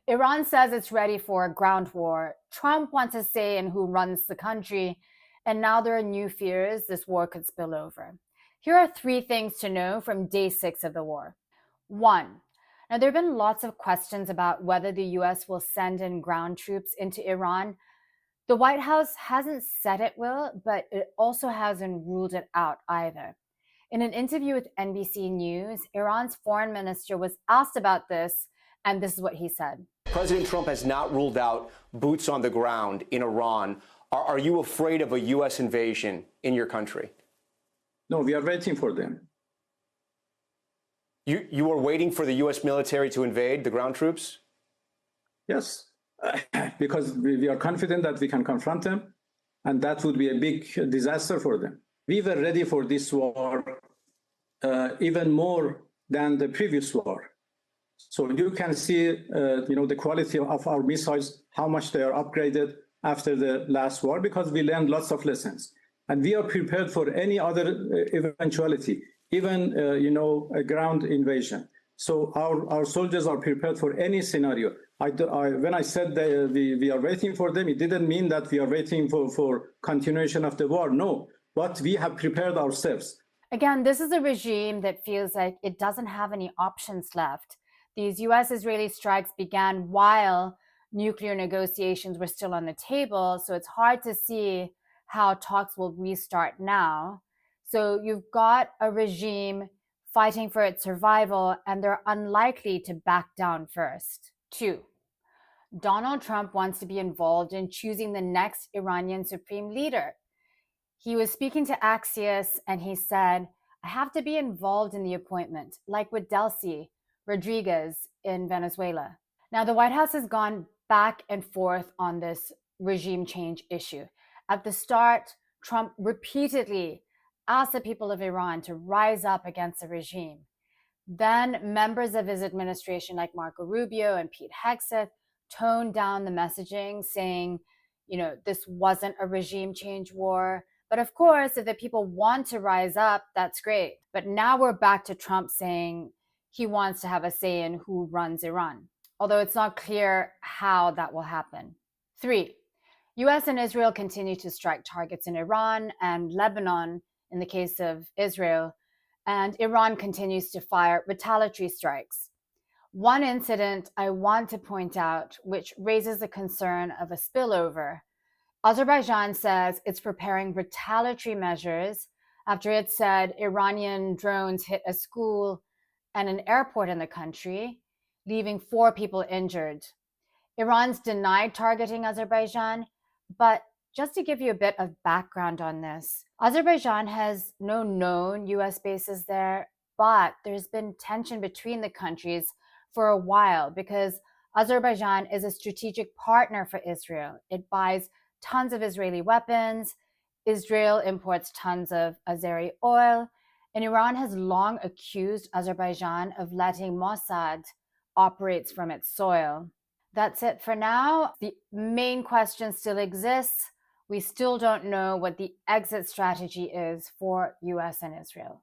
Iran says it's ready for a ground war. Trump wants a say in who runs the country. And now there are new fears this war could spill over. Here are 3 things to know from day 6 of the war. 1. Now, there have been lots of questions about whether the US will send in ground troops into Iran. The White House hasn't said it will, but it also hasn't ruled it out either. In an interview with NBC News, Iran's foreign minister was asked about this, and this is what he said. President Trump has not ruled out boots on the ground in Iran. Are you afraid of a U.S. invasion in your country? No, we are waiting for them. You are waiting for the U.S. military to invade, the ground troops? Yes, because we are confident that we can confront them, and that would be a big disaster for them. We were ready for this war even more than the previous war. So you can see, the quality of our missiles, how much they are upgraded after the last war, because we learned lots of lessons. And we are prepared for any other eventuality, even, a ground invasion. So our soldiers are prepared for any scenario. When I said that we are waiting for them, it didn't mean that we are waiting for continuation of the war. No, but we have prepared ourselves. Again, this is a regime that feels like it doesn't have any options left. These US-Israeli strikes began while nuclear negotiations were still on the table, so it's hard to see how talks will restart now. So you've got a regime fighting for its survival, and they're unlikely to back down first. 2. Donald Trump wants to be involved in choosing the next Iranian supreme leader. He was speaking to Axios, and he said, I have to be involved in the appointment, like with Delcy Rodriguez in Venezuela. Now, the White House has gone back and forth on this regime change issue. At the start, Trump repeatedly asked the people of Iran to rise up against the regime. Then members of his administration like Marco Rubio and Pete Hegseth toned down the messaging, saying, this wasn't a regime change war. But of course, if the people want to rise up, that's great. But now we're back to Trump saying he wants to have a say in who runs Iran, although it's not clear how that will happen. 3. US and Israel continue to strike targets in Iran and Lebanon in the case of Israel, and Iran continues to fire retaliatory strikes. One incident I want to point out, which raises the concern of a spillover. Azerbaijan says it's preparing retaliatory measures after it said Iranian drones hit a school and an airport in the country, leaving 4 people injured. Iran's denied targeting Azerbaijan, but just to give you a bit of background on this, Azerbaijan has no known US bases there, but there's been tension between the countries for a while because Azerbaijan is a strategic partner for Israel. It buys tons of Israeli weapons. Israel imports tons of Azeri oil. And Iran has long accused Azerbaijan of letting Mossad operate from its soil. That's it for now. The main question still exists. We still don't know what the exit strategy is for US and Israel.